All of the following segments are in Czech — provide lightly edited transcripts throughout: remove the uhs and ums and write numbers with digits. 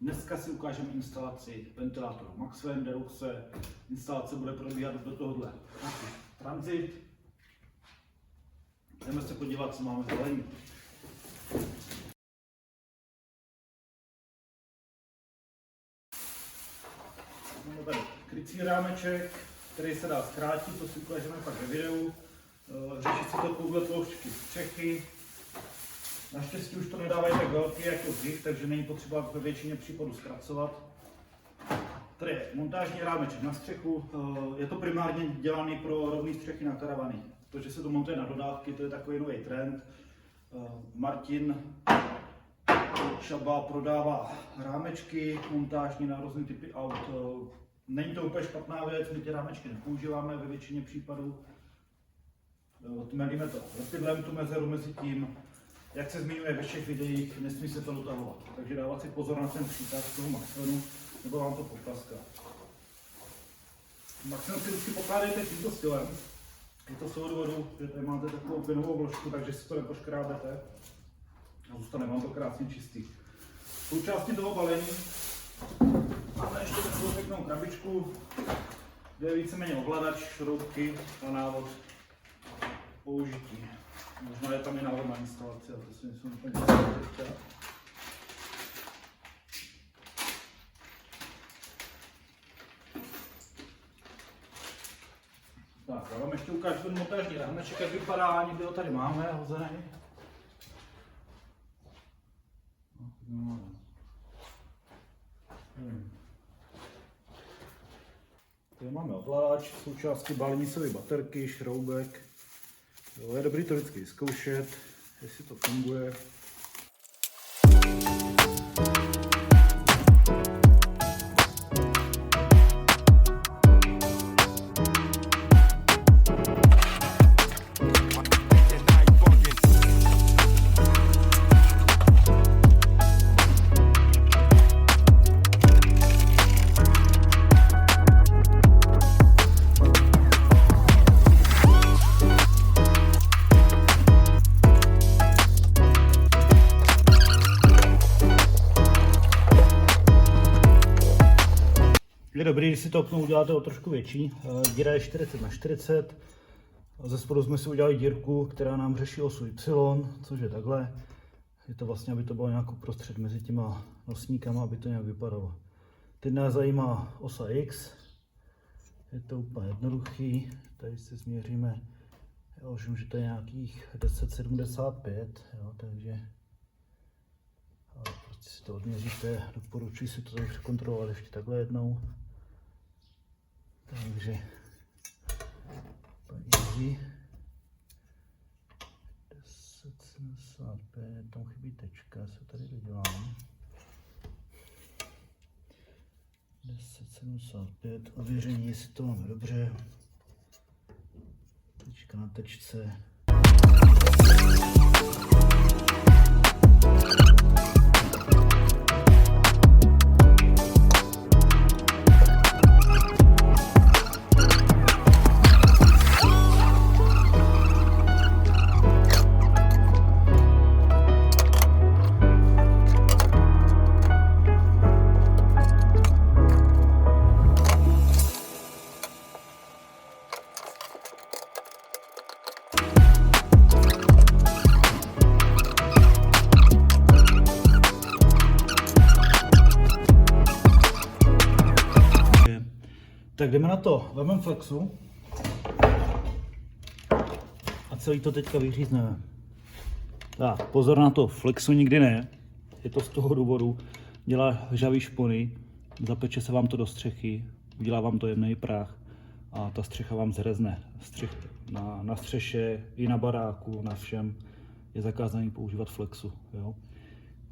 Dneska si ukážeme instalaci ventilátoru Maxvent Deluxe. Instalace bude probíhat do tohohle tranzit. Jdeme se podívat, co máme v balení. Máme tady krycí rámeček, který se dá zkrátit, to si ukážeme pak ve videu. Řeší se to podle ploušťky střechy. Naštěstí už to nedávají tak velký jako dřív, takže není potřeba ve většině případů zkracovat. Tady je montážní rámeček na střechu. Je to primárně dělaný pro rovné střechy na karavany. To, že se to montuje na dodávky, to je takový nový trend. Martin Šaba prodává rámečky montážní na různé typy aut. Není to úplně špatná věc, my ty rámečky nepoužíváme ve většině případů. Tmelíme to lepidlem, tu mezeru mezi tím. Jak se zmiňuje ve všech videích, nesmí se to dotahovat. Takže dávat si pozor na ten přítah toho Maxvenu, nebo vám to poplaská. Maxven si vždycky pokládejte tímto stylem. Je to z toho důvodu, že tady máte takovou plynovou vložku, takže si to nepoškrábete. A zůstane vám to krásně čistý. Součástí toho balení máme ještě takovou pěknou krabičku, kde je víceméně ovladač, šroubky a návod použití. Možná je tam i návod na instalaci, ale to si myslím úplně teďka. Tak, já vám ještě ukážu ten montážní rámeček, jak vypadá, někde ho tady máme hozený. Tady máme ovladač, součástí balení jsou baterky, šroubek. Jo, je dobrý to vždycky zkoušet, jestli to funguje. Je dobrý, když si to okno uděláte o trošku větší. Díra je 40×40. Ze spodu jsme si udělali dírku, která nám řeší osu Y, což je takhle. Je to vlastně, aby to bylo nějak uprostřed mezi těma nosníkama, aby to nějak vypadalo. Teď nás zajímá osa X. Je to úplně jednoduchý. Tady si změříme, já už vím, že to je nějakých 10,75, jo, takže prostě si to odměříte. Doporučuji si to tady překontrolovat ještě takhle jednou. Takže easy. 10,75, tam chybí tečka, se tady dodělám. 10,75, ověření, jestli to máme dobře. Tečka na tečce. Tak jdeme na to, vezmeme flexu a celý to teďka vyřízneme. Tak, pozor na to, flexu nikdy ne, je to z toho důvodu, dělá žhavý špony, zapeče se vám to do střechy, udělá vám to jemný prach a ta střecha vám zhrezne. Na střeše i na baráku, na všem je zakázaný používat flexu. Jo?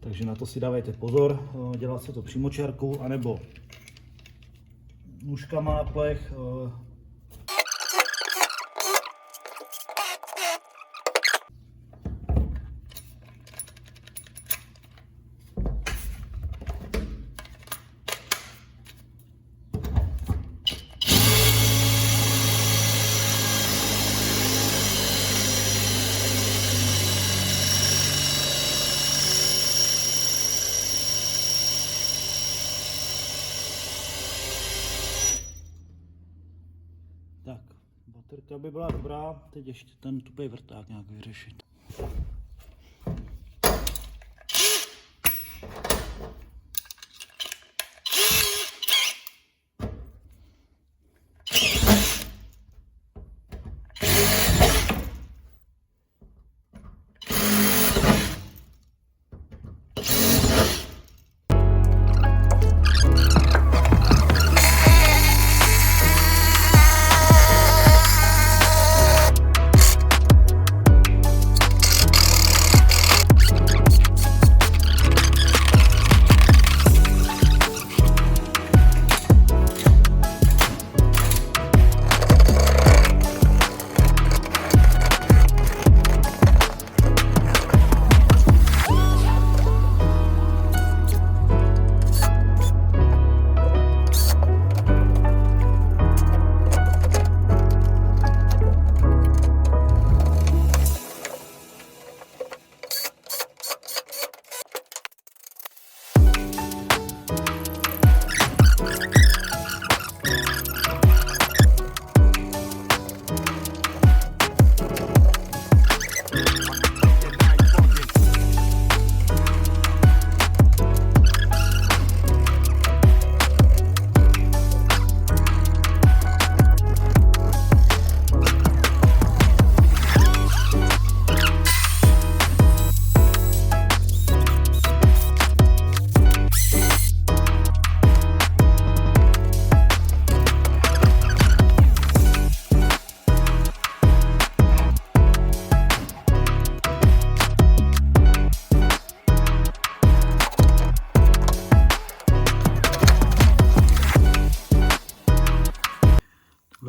Takže na to si dávejte pozor, dělá se to přímočárkou anebo nůžkama na plech. Baterka by byla dobrá, teď ještě ten tupý vrták nějak vyřešit.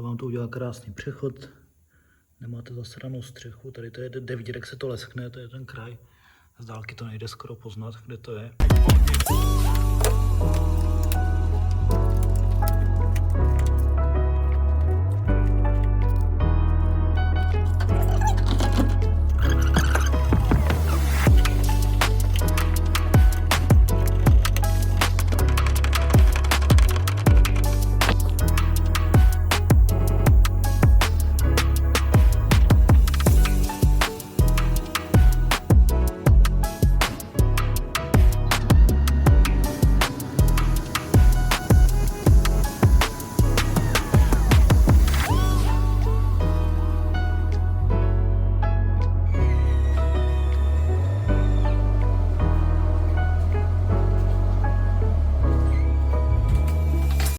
Vám to udělá krásný přechod, nemáte zasranou střechu, tady to je 9, jak se to leskne, to je ten kraj, z dálky to nejde skoro poznat, kde to je.